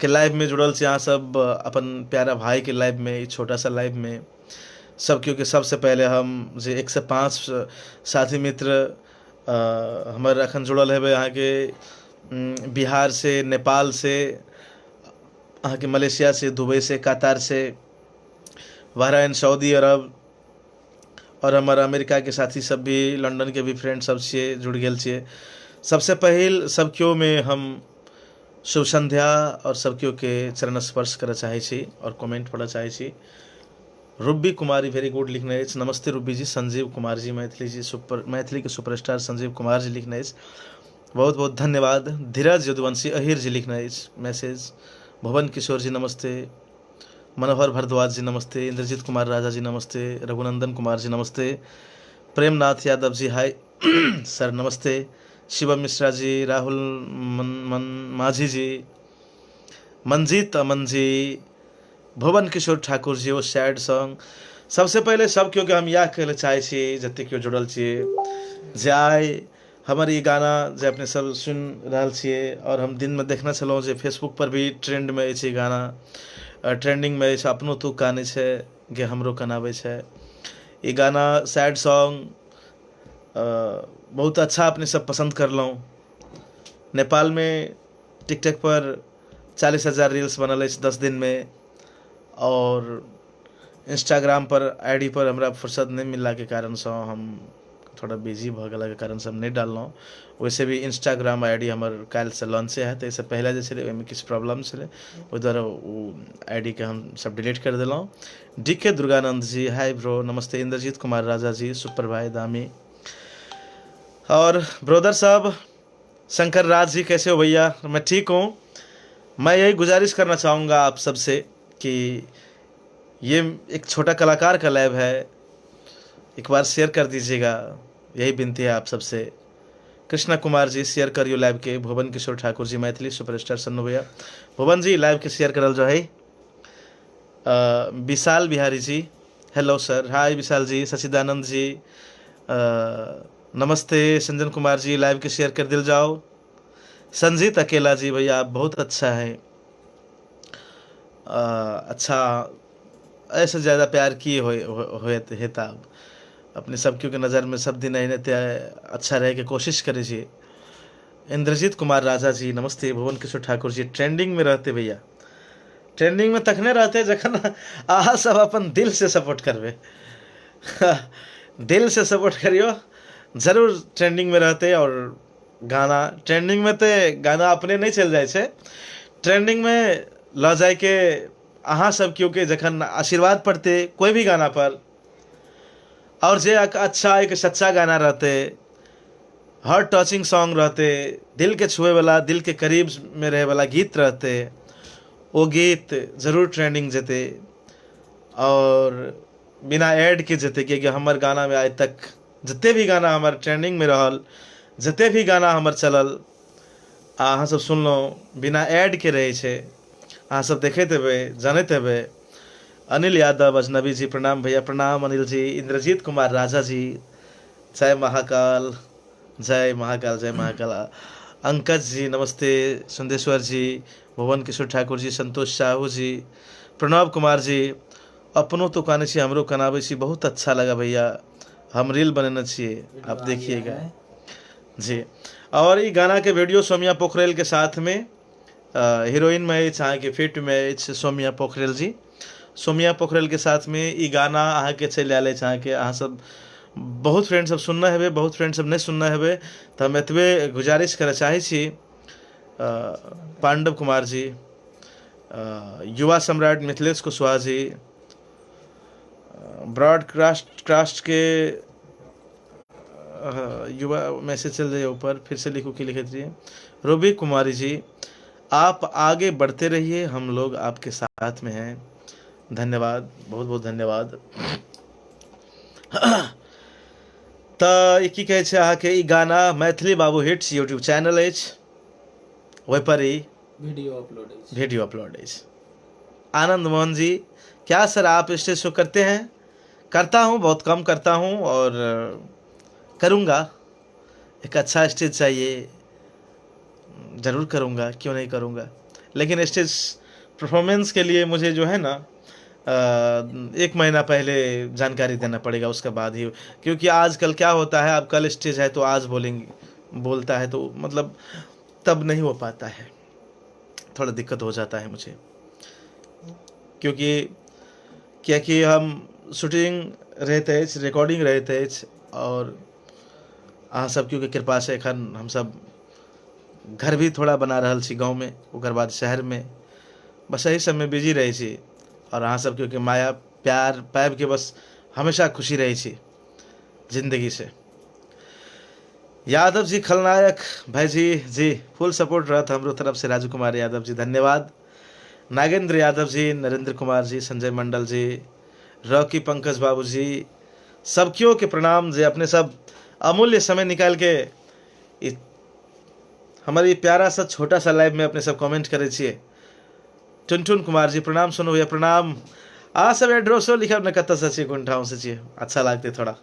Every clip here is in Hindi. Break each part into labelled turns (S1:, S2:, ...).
S1: के लाइव में जुड़ल छी अहाँ सब अपन प्यारा भाई के लाइव में, ई छोटा सा लाइव में सब क्योंकि सबसे पहले हम जे 105 साथी मित्र हमर अखन जुड़ल हेबै अहाँ के बिहार से, नेपाल से, अहाँ के मलेशिया से, दुबई से, कतार से, बहराइन, सऊदी अरब और हमारा अमेरिका के साथी सब भी, लंदन के भी फ्रेंड सब छिए, जुड़ गेल छिए। सबसे पहिल सब क्यों में हम शुभ संध्या और सब क्यों के चरण स्पर्श करऽ चाहे छी और कमेंट पढ़ऽ चाहे छी। रूबी कुमारी वेरी गुड लिखने अछि, नमस्ते रूबी जी। संजीव कुमार जी, मैथिली के सुपरस्टार संजीव कुमार जी लिखने अछि, बहुत बहुत धन्यवाद। धीरज यदुवंशी अहिर जी लिखने अछि मैसेज। भुवन किशोर जी नमस्ते। मनोहर भारद्वाज जी नमस्ते। इंद्रजीत कुमार राजा जी नमस्ते। रघुनंदन कुमार जी नमस्ते। प्रेमनाथ यादव जी हाय सर नमस्ते। शिवम मिश्रा जी, राहुल माझी जी, मंजीत अमन जी, भुवन किशोर ठाकुर जी, वो सैड सॉन्ग। सबसे पहले सब क्यों के हम यह कहले चाहे छी जते क्यों जुड़ल छिए जे आइ हमर ई गाना जे अपने सब सुन रहल छिए और हम दिन में देखना छलौं जे फेसबुक पर भी ट्रेंड में अछि ई गाना, ट्रेंडिंग में अछि। अपनो तू काने छै गे हमरो कनाबै छै, ई गाना सैड सॉन्ग बहुत अच्छा अपने सब पसंद करलौं। नेपाल में टिकटॉक पर 40,000 रील्स बनल अछि 10 दिन में, और इंस्टाग्राम पर आईडी पर हमरा फुर्सत नहीं मिलला के कारण से हम थोड़ा बिजी भ गेला के कारण से हम नहीं डाललौं। वैसे भी इंस्टाग्राम आईडी हमर काल से लॉन्चे है, इससे पहले जे छलै ओहिमे किछु प्रॉब्लम छलै, ओहि दुआरे ओ आईडी के हम सब डिलीट कर देलौं। डीके दुर्गानंद जी हाय ब्रो नमस्ते। इंद्रजीत कुमार राजा जी सुपर भाई दामी। और ब्रदर साहब शंकर राज जी कैसे हो भैया? मैं ठीक हूँ। मैं यही गुजारिश करना चाहूँगा आप सबसे कि ये एक छोटा कलाकार का लाइव है, एक बार शेयर कर दीजिएगा, यही विनती है आप सबसे। कृष्णा कुमार जी शेयर करियो लाइव के। भुवन किशोर ठाकुर जी मैथिली सुपरस्टार सन्नू भैया, भुवन जी लाइव के शेयर करल जो है। विशाल बिहारी जी हेलो सर, हाय विशाल जी। सचिदानंद जी नमस्ते। संजन कुमार जी लाइव के शेयर कर दिल जाओ। संजीत अकेला जी भैया आप बहुत अच्छा है, अच्छा ऐसे ज़्यादा प्यार किए हेता अपने सब क्यों के नज़र में सब दिन रहते अच्छा रहे के कोशिश करे जी। इंद्रजीत कुमार राजा जी नमस्ते। भुवन किशोर ठाकुर जी ट्रेंडिंग में रहते भैया, ट्रेंडिंग में तखने रहते जखन अहाँ सब अपन दिल से सपोर्ट करबे दिल से सपोर्ट करियो जरूर ट्रेंडिंग में रहते। और गाना ट्रेंडिंग में तो गाना अपने नहीं चल जाए छे, ट्रेंडिंग में ल जाए के अहाँ सब क्यों के जखन आशीर्वाद पड़ते कोई भी गाना पर, और जे अच्छा एक सच्चा गाना रहते, हर टचिंग सॉन्ग रहते, दिल के छुए वाला, दिल के करीब में रहे वाला गीत रहते, वो गीत जरूर ट्रेंडिंग जेते और बिना ऐड के जेते। क्योंकि हमार गाना में आज तक जिते भी गाना हमार ट्रेंडिंग में रहल, जिते भी गाना हमार चलल, अहाँ सब सुनलौं बिना ऐड के रहे छे, अहाँ सब देखते हेबै जानते हेबै। अनिल यादव अजनबी जी प्रणाम भैया, प्रणाम अनिल जी। इंद्रजीत कुमार राजा जी जय महाकाल, जय महाकाल, जय महाकाल। अंकज जी नमस्ते। सुंदेश्वर जी, भुवन किशोर ठाकुर जी, संतोष साहू जी, प्रणव कुमार जी अपनों तो काने छी हमरो कनाबे छी, बहुत अच्छा लगा भैया, हम रील बनेने छिए आप देखिएगा जी। और ये गाना के वीडियो सोमिया पोखरेल के साथ में हीरोइन में अहाँ के फिट में सोमिया पोखरेल जी, सोमिया पोखरेल के साथ में ई गाना अहाँ के चल आयल अहाँ के, अहाँ सब बहुत फ्रेंड सब सुनना हेबे, बहुत फ्रेंड सब नहीं सुनना हेबे, तो हम एतबे गुजारिश करे चाहे छी। पांडव कुमार जी, युवा सम्राट मिथिलेश कुशवाहा जी, ब्रॉडकास्ट के युवा मैसेज चल जाइए ऊपर, फिर से लिखो कि लिखे रहिए। रूबी कुमारी जी आप आगे बढ़ते रहिए, हम लोग आपके साथ में हैं, धन्यवाद, बहुत बहुत धन्यवाद। तो की कहे छे अहाँ के ई गाना मैथिली बाबू हिट्स यूट्यूब चैनल अछि, वही पर ही वीडियो अपलोड अछि। आनंद मोहन जी क्या सर आप स्टेज शो करते हैं? करता हूँ, बहुत कम करता हूँ और करूँगा। एक अच्छा स्टेज चाहिए, ज़रूर करूँगा, क्यों नहीं करूँगा। लेकिन स्टेज परफॉर्मेंस के लिए मुझे जो है ना 1 महीना पहले जानकारी देना पड़ेगा, उसके बाद ही, क्योंकि आजकल क्या होता है, अब कल स्टेज है तो आज बोलता है, तो मतलब तब नहीं हो पाता है, थोड़ा दिक्कत हो जाता है मुझे, क्योंकि क्या कि हम शूटिंग रहते हैं, रिकॉर्डिंग रहते हैं, और अहाँ सब क्योंकि कृपा से एखन हम सब घर भी थोड़ा बना रहल छी गाँव में, ओकर बाद शहर में, बस यही सब में बिजी रहे छी, और अहाँ सब क्योंकि माया प्यार पाइब के बस हमेशा खुशी रहे छी जिंदगी से। यादव जी खलनायक भाई जी फुल सपोर्ट रहा था हमरो तरफ से, राजू कुमार यादव जी धन्यवाद, नागेंद्र यादव जी, नरेंद्र कुमार जी, संजय मंडल जी, रॉकी पंकज बाबू जी, सबकियों के प्रणाम जे अपने सब अमूल्य समय निकाल के हमारे प्यारा सा छोटा सा लाइव में अपने सब कमेंट करे छे। टुनटुन कुमार जी प्रणाम, सुनो भैया प्रणाम, आ सब एड्रेसो लिखब न कत से छी, कोन ठाव से छी, अच्छा लागते थोड़ा।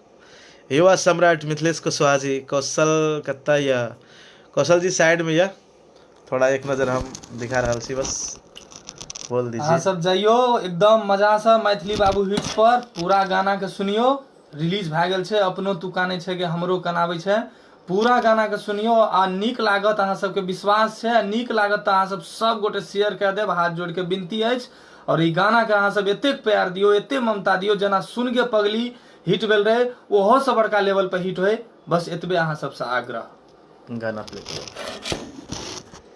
S1: युवा सम्राट मिथिलेश कुशवाहा जी, कौशल कत्ता या कौशल जी साइड में या थोड़ा एक नज़र हम दिखा रहा छी, बस बोल दीजिए।
S2: अहाँ सब जाइयो एकदम मजा से मैथिली बाबू हिट्स पर पूरा गाना के सुनियो, रिलीज भए गेल छै, अपनो तू काने छै कि हमरो कनाबै छै, पूरा गाना के सुनियो, आ नीक लागत, अहाँ सबके विश्वास छै नीक लागत तऽ अहाँ सब गोटे शेयर कऽ देब, हाथ जोड़ के विनती अछि, और ई गाना के अहाँ सब एतेक प्यार दियो, एते ममता दियो, जेना सुन के पगली हिट भेल रहे ओहो से बड़का लेवल पर हिट होय, बस एतबे अहाँ सबसे आग्रह।
S1: गाना प्ले करो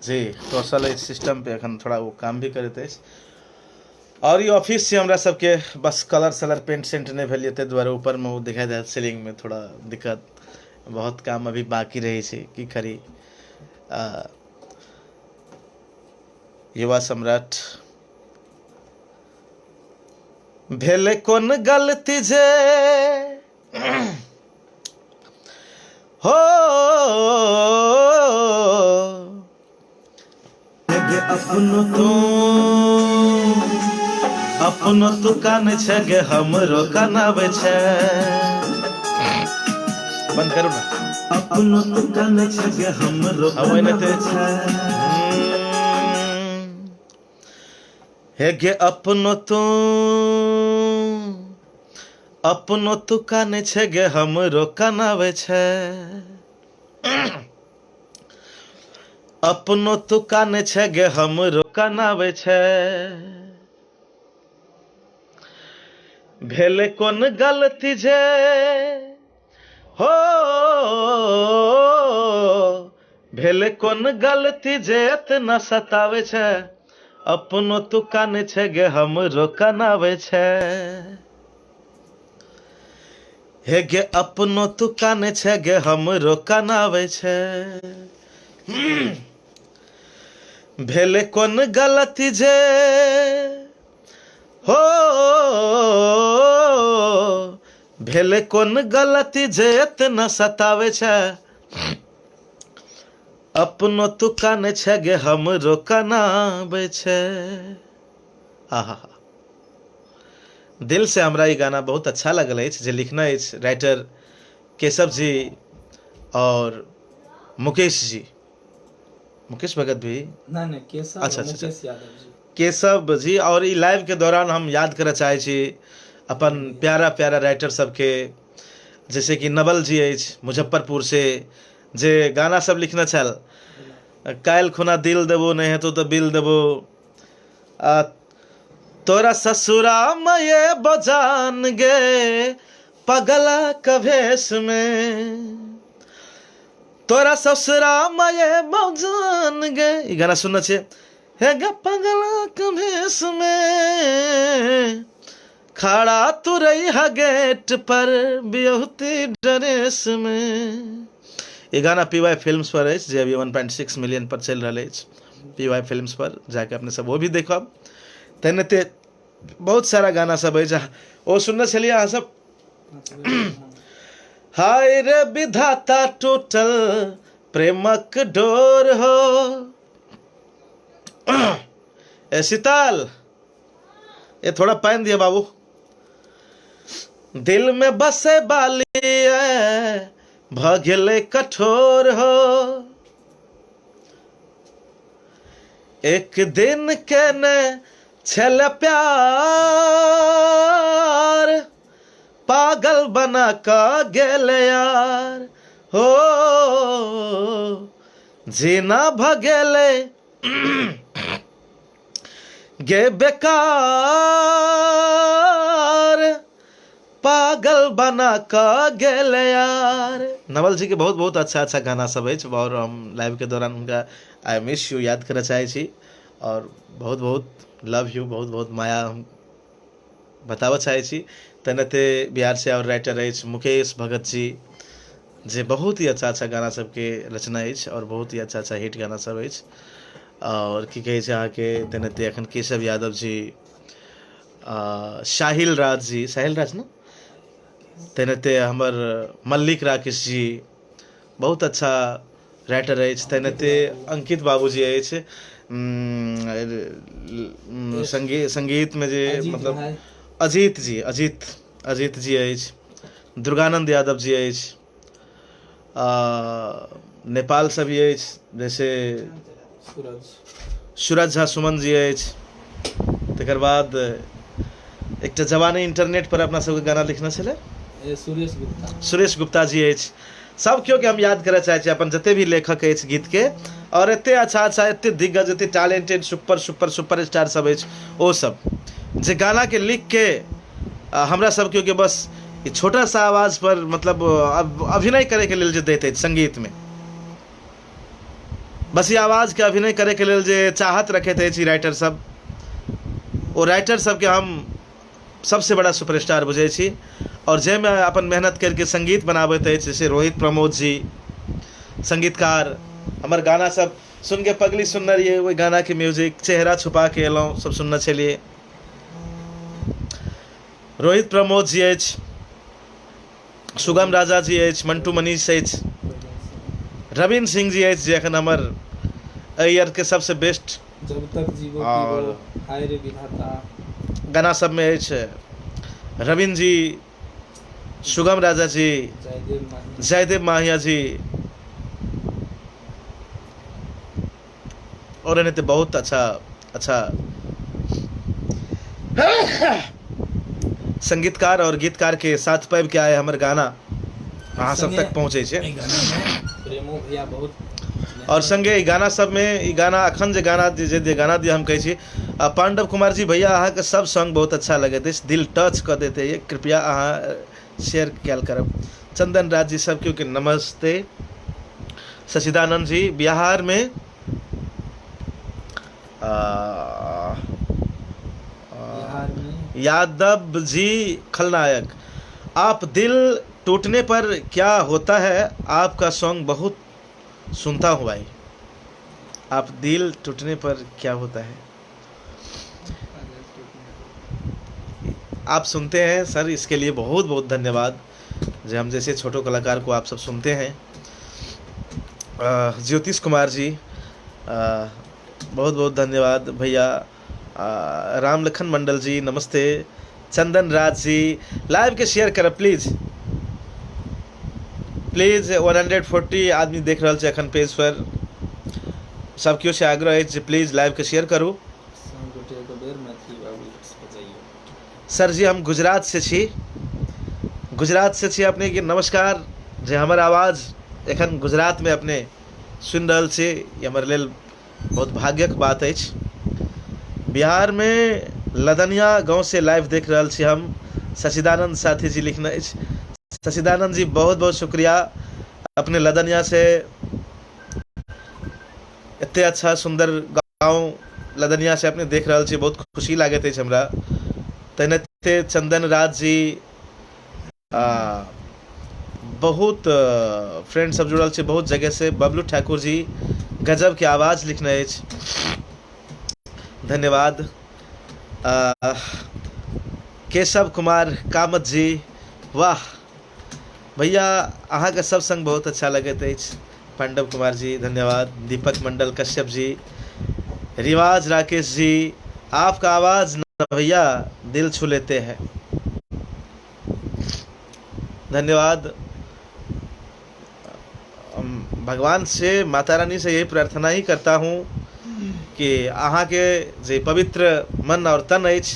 S1: जी। कौशल इस सिस्टम पे अखन थोड़ा वो काम भी करते हैं, और ये ऑफिस से हमरा सबके बस कलर सलर पेंट सेंट नहीं भेलिए, ताहि दुआरे ऊपर में वो दिखाई दे सीलिंग में थोड़ा दिक्कत, बहुत काम अभी बाकी रही छै, की करी। युवा सम्राट भेले कोन गलती जे हो अपनो तू कान छै गे हमरो कनावे छै, बंद करू ना, अपनो तू कान छै गे हमरो कनावे छै, हे गे अपनो तू कान छै गे हमरो कनावे छै, अपनो तू कान छै गे हमरो कनावे छै, भेले कोन गलती जे हो, भेले कोन गलती जे इतना सतावे छै, अपनो तू कान छै गे हमरो कनावे छै, हे गे अपनो तू कान छै गे हमरो कनावे छै, भेले कोन गलती जे हो, भेले कोन गलती जे इतना सतावे छै, अपनो तू कान छै गे हमरो कनावे छै। आहा, दिल से हमरा ये गाना बहुत अच्छा लगल है, जे लिखना है राइटर केशव जी और मुकेश जी, मुकेश भगत भी
S2: नहीं केशव,
S1: अच्छा
S2: मुकेश यादव जी,
S1: केशव जी, और ई लाइव के दौरान हम याद करे चाहे छी अपन प्यारा प्यारा राइटर सबके, जैसे कि नवल जी अछि मुजफ्फरपुर से, जे गाना सब लिखने छल, काल्हि खुना दिल देबो नहीं हेतौ तो बिल देबो, तोरा ससुरा मये बजान गे पगला कभेश में, तोरा ससुरा मये बजान गे, ई गाना सुनना चाहिए, हे गे पगला कभेश में खड़ा तू रही है गेट पर ब्यूटी ड्रेस में। ये गाना PY फिल्म्स पर है, जे अभी 1.6 मिलियन पर चल रहा है PY फिल्म्स पर, जाके अपने सब वो भी देखो। तेनते बहुत सारा गाना सब है जहाँ वो सुनना चलिए अहाँ सब। हाय रे विधाता टोटल प्रेमक डोर हो, ए शीतल ये थोड़ा पहन दिया बाबू, दिल में बसे बाली भगले कठोर हो, एक दिन केने छल प्यार पागल बना का गेले यार हो जीना भगेले गे बेकार पागल बना का गेले यार। नवल जी के बहुत बहुत अच्छा अच्छा गाना सब है और हम लाइव के दौरान उनका आई मिस यू याद करना चाहे छी और बहुत बहुत लव यू बहुत बहुत माया हम बतावा चाहे छी। तनते बिहार से और राइटर अछि मुकेश भगत जी जे बहुत ही अच्छा अच्छा गाना सबके रचना अछि और बहुत ही अच्छा अच्छा हिट गाना सब अछि। और की कहे छै अहाँके तनते एखन केशव यादव जी साहिल राज जी साहिल राज ना तनते हमर मल्लिक राकेश जी बहुत अच्छा राइटर अछि। तनते अंकित बाबू जी अछि संगीत में जे मतलब अजीत जी अछि दुर्गानंद यादव जी अछि नेपाल से भी अछि जैसे सूरज झा सुमन जी अछि तकर बाद एकटा जवानी इंटरनेट पर अपना सबके गाना लिखने छलै सुरेश गुप्ता जी अछि। सब केओ के हम याद करय चाहे छी अपन जते भी लेखक अछि गीत के और एते अच्छा अच्छा एते दिग्गज एते talented super super super star सब अछि ओ सब जे गाना के लिख के हमरा सब केओ के बस छोटा सा आवाज पर मतलब अभिनय करे के लेल जे दैत अछि संगीत में बस ये आवाज के अभिनय करे के लेल जे चाहत रखैत अछि राइटर सब ओ राइटर सब के हम सबसे बड़ा सुपरस्टार बुझे छी और जे में अपन मेहनत करके संगीत बनाबैत अछि जैसे रोहित प्रमोद जी संगीतकार हमर गाना सब सुन के पगली सुनने रहिए वही गाना के म्यूजिक चेहरा छुपा के एलौं सब सुनने छलिए रोहित प्रमोद जी अछि सुगम राजा जी अछि मंटू मनीष अछि रविंद्र सिंह जी अछि जे एखन हमर ईयर के सबसे बेस्ट
S2: जब तक जीवो
S1: और
S2: हाय रे विधाता
S1: गाना सब में अछि रविंद्र जी सुगम राजा जी जयदेव माहिया जी और इन्हें तो बहुत अच्छा अच्छा संगीतकार और गीतकार के साथ पैब के आए हमर गाना अहाँ सब तक पहुँचे छे
S2: प्रेमो भैया बहुत
S1: और संगे ई गाना सब में ई गाना अखन जे गाना जे गाना दिया हम कहे छी पांडव कुमार जी भैया अहाँ के सब सॉन्ग बहुत अच्छा लगत अछि दिल टच कर देते ये कृपया अहाँ शेयर कैल करब। चंदन राज जी सब क्यों के नमस्ते। सचिदानंद जी बिहार में यादव जी खलनायक आप दिल टूटने पर क्या होता है आपका सॉन्ग बहुत सुनता हूँ भाई आप दिल टूटने पर क्या होता है आप सुनते हैं सर इसके लिए बहुत बहुत धन्यवाद जो हम जैसे छोटे कलाकार को आप सब सुनते हैं। ज्योतिष कुमार जी बहुत बहुत धन्यवाद भैया। राम लखन मंडल जी नमस्ते। चंदन राज जी लाइव के शेयर कर प्लीज प्लीज 140 आदमी देख रहा है अखन पेज पर सब क्यों से आग्रह है प्लीज लाइव के शेयर करूँ। सर जी हम गुजरात से छी अपने के नमस्कार जे हमर आवाज एखन गुजरात में अपने सुन रहल छी ये हमर लेल बहुत भाग्यक बात अछि। बिहार में लदनिया गांव से लाइव देख रहल छी हम सचिदानंद साथी जी लिखने अछि। सचिदानंद जी बहुत बहुत शुक्रिया अपने लदनिया से इतने अच्छा सुंदर गांव लदनिया से अपने देख रहल छी बहुत खुशी लागत अछि हमरा। तनते चंदन राज जी बहुत फ्रेंड सब जुड़ल छे बहुत जगह से। बबलू ठाकुर जी गजब के आवाज लिखने अछि धन्यवाद। केशव कुमार कामत जी वाह भैया अहाँ के सब संग बहुत अच्छा लगत अछि। पांडव कुमार जी धन्यवाद। दीपक मंडल कश्यप जी रिवाज राकेश जी आपका आवाज न भैया दिल छू लेते हैं धन्यवाद। भगवान से माता रानी से यही प्रार्थना ही करता हूँ कि अहाँ के जे पवित्र मन और तन अछि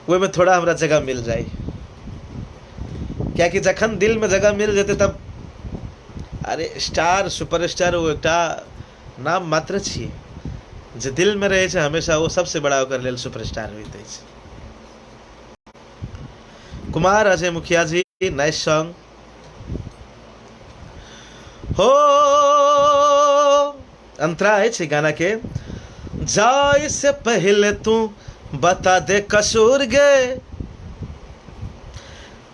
S1: ओहिमे थोड़ा हमरा जगह मिल जाए, कियाकि जखन दिल में जगह मिल जेतै तब अरे स्टार सुपरस्टार ओ एकटा नाम मात्र छियै, जे दिल में रहे छै हमेशा वो सबसे बड़ा ओकर लेल सुपरस्टार होइत अछि। कुमार अजय मुखिया जी, नाइस सॉन्ग। हो अंतरा है गाना के, जाए से पहले तू बता दे कसूर गे,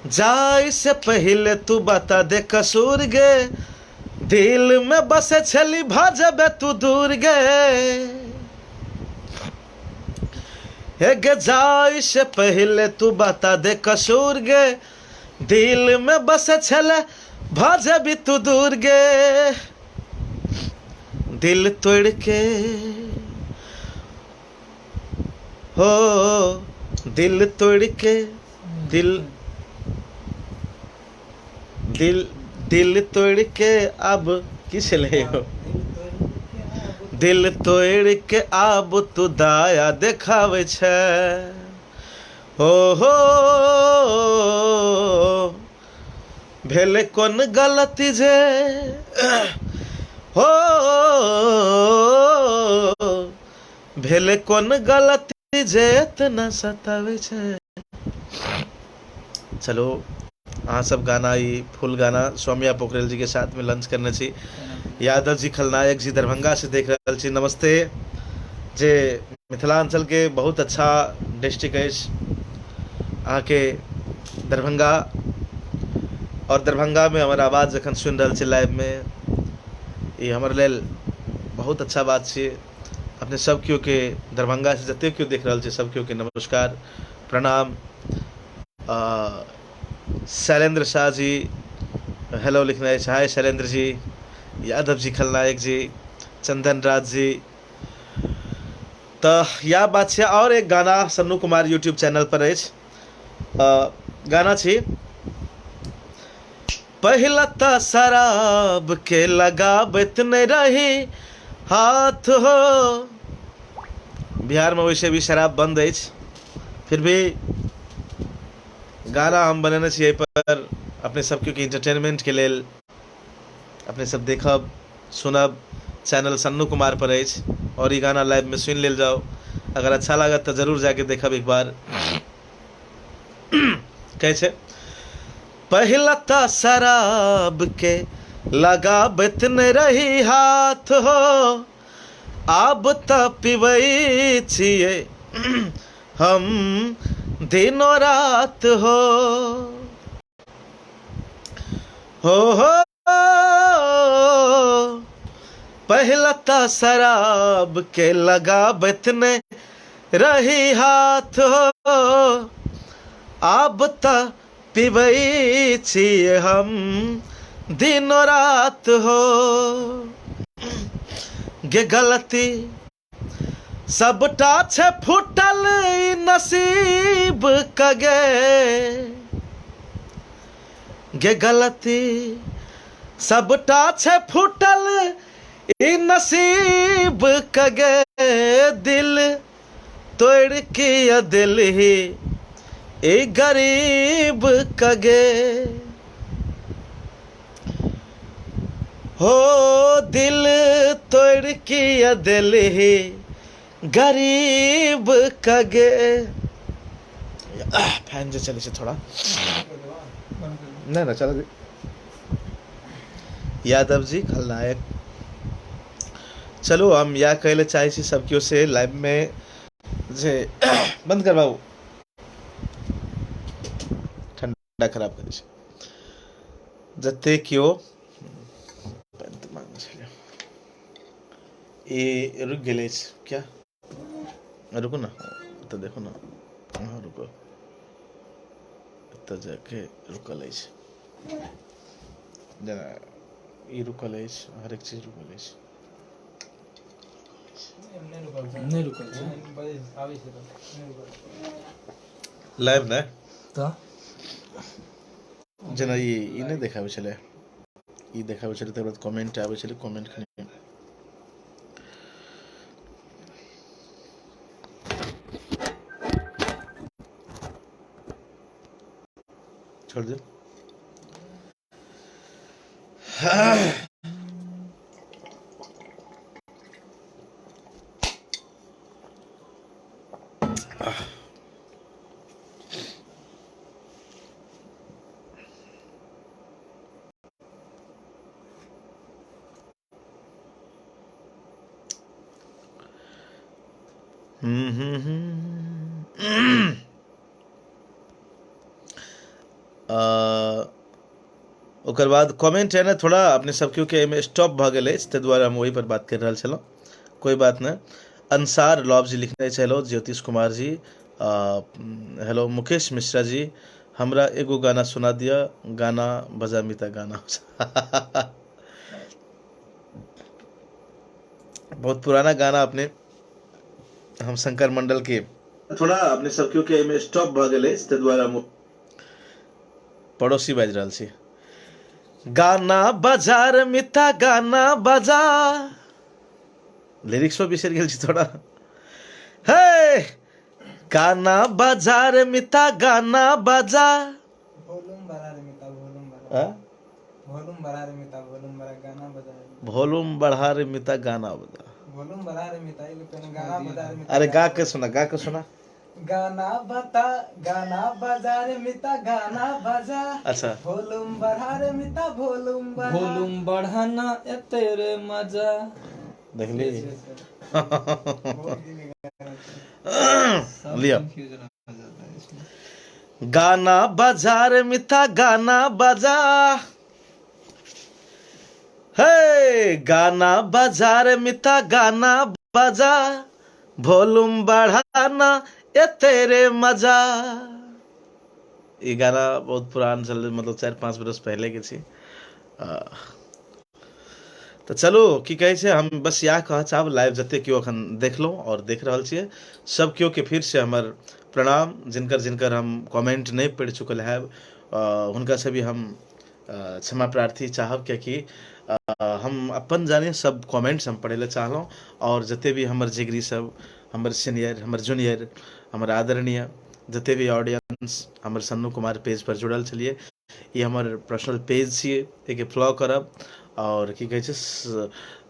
S1: जाए से पहले तू बता दे कसूर गे, दिल में बसे छली भाजबे तू दूर गे, हे गे जाए से पहले तू बता दे कसूर गे, दिल में बसे छले भाजबी तू दूर गे, दिल तोड़ के हो दिल तोड़ के दिल दिल दिल तोड़ के अब किस ले हो, दिल तोड़ के अब तू दाया देखावे छे, हो भेले कोन गलती जे हो भेले कोन गलती जे इतना सतावे छे। चलो अहाँ सब गाना ई फुल गाना सौम्या पोखरेल जी के साथ में लंच करने छी। यादव जी खलनायक जी दरभंगा से देख रहल छी, नमस्ते। जे मिथिलांचल के बहुत अच्छा डिस्ट्रिक्ट अछि अहाँ के दरभंगा, और दरभंगा में हमर आवाज जखन सुनि रहल छी लाइव में, ये हमर लेल बहुत अच्छा बात छै। अपने सब केओ के दरभंगा से जते केओ देख रहल छै सब केओ के नमस्कार प्रणाम। शैलेंद्र शाह जी हेलो लिखना है, हाय शैलेंद्र जी, यादव जी खलनायक जी, चंदन राज जी। तो यह बात है। और एक गाना सन्नू कुमार यूट्यूब चैनल पर अछि, गाना छी पहिला त शराब के लगाबैत नहीं रही हाथ हो। बिहार में वैसे भी शराब बंद अछि, फिर भी गाना हम बनेने छियै पर अपने सब के इंटरटेनमेंट के लेल, अपने सब देखब सुनब, चैनल सन्नू कुमार पर अछि, और ये गाना लाइव में सुन लेल जाओ। अगर अच्छा लागत तो जरूर जाके देखब एक बार। कहे छे पहिला त शराब के लगाबैत नहीं रही हाथ हो, आब त पिबै छियै हम दिनो रात हो हो पहिला त शराब के लगाबैत नहीं रही हाथ हो, आब त पिबै छियै हम दिनो रात हो। गे गलती सबटा छे फुटल नसीब कगे, गे गलती सबटा छे फुटल नसीब कगे, दिल तोड़ के दिल ही ए गरीब कगे, हो दिल तोड़ के दिल ही गरीब कगे। फैन जे चले थोड़ा ना चल। यादव जी खलनायक, चलो हम या कहले चाहे छी सब क्यों से लाइव में जे बंद करवाओ, ठंडा खराब करे छै जते क्यों ये रुक गेले क्या, रुको ना तो देखो ना, हाँ रुको तो जाके रुकल है जना, ये रुकल है, हर एक चीज रुकल है,
S2: नहीं रुकल
S1: लाइव ना
S2: तो
S1: जना ये नहीं देखावे छले, ये देखावे छले त कमेंट आवे छले, कमेंट खने छोड़ दे। ओकर बाद कमेंट है ना थोड़ा अपने सब क्योंकि एहिमे स्टॉप भ गेल अछि, ताहि दुआरे हम ओहि पर बात कर रहल छलहुँ। कोई बात नहीं। अंसार लॉब जी लिखने छै, हेलो ज्योतिष कुमार जी, हेलो मुकेश मिश्रा जी, हमरा एगो गाना सुना दिया, गाना बजा मिता गाना। बहुत पुराना गाना अपने हम शंकर मंडल के थोड़ा अपने सब क्योंकि एहिमे स्टॉप भ गेल अछि, ताहि दुआरे हम पड़ोसी बाजि रहल छी। गाना बाजार मिता गाना बजा, लिरिक्स में बिसर गेल छी थोड़ा। हे गाना बाजार मिता गाना बजा,
S3: वॉल्यूम बढ़ा रे मिता वॉल्यूम बढ़ा, वॉल्यूम बढ़ा रे मिता वॉल्यूम बढ़ा, गाना बजा रे
S1: वॉल्यूम बढ़ा रे मिता गाना बजा,
S3: वॉल्यूम बढ़ा रे मिता, ये पे गाना बजा रे मिता।
S1: अरे गा के सुना, गा के सुना।
S3: गाना बता गाना बजा रे मिता गाना बजा,
S1: अच्छा
S3: वॉल्यूम बढ़ा रे मिता वॉल्यूम बढ़ा,
S2: वॉल्यूम बढ़ाना ए तेरे मजा।
S1: देख ली।
S3: बहुत दिन
S1: लिया। गाना बजा रे मिता गाना बजा, हे गाना बजा रे मिता गाना बजा, वॉल्यूम बढ़ाना ए तेरे मजा। ये गाना बहुत पुरान चल, मतलब 4-5 बरस पहले के छी। तो चलो की कहे छै, हम बस इएह कह चाहब, लाइव जते केओ अखन देखलो और देख रहल छियै सब केओ के फिर से हमर प्रणाम। जिनकर जिनकर हम कमेंट नहीं पढ़ि चुकल है हुनका से भी हम क्षमा प्रार्थी चाहब, कियाकि हम अपन जाने सब कमेंट्स हम पढ़े ला चाहलों, और जते भी हमर जिगरी सब, हमर सीनियर, हमर जूनियर, हमर आदरणीय जते भी ऑडियंस हमर सन्नू कुमार पेज पर जुड़ल छलिए, ये हमर पर्सनल पेज छिए, एके फॉलो करब। और की कहे छै,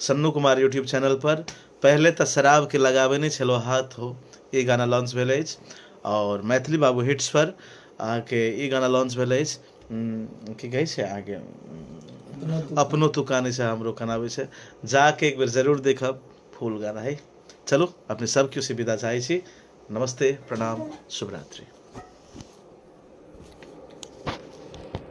S1: सन्नू कुमार यूट्यूब चैनल पर पहले तो शराब के लगावे नहीं छलो हाथ हो, ये गाना लॉन्च भेल अछि, और मैथिली बाबू हिट्स पर आके ये गाना लॉन्च भेल अछि। की कहे छै आगे अपनो तू काने से हमरो कनावे से, जाके एक बार जरूर देखब, फुल गाना है। चलो अपने सब क्यों से विदा चाहे छी। नमस्ते, प्रणाम, शुभ रात्रि।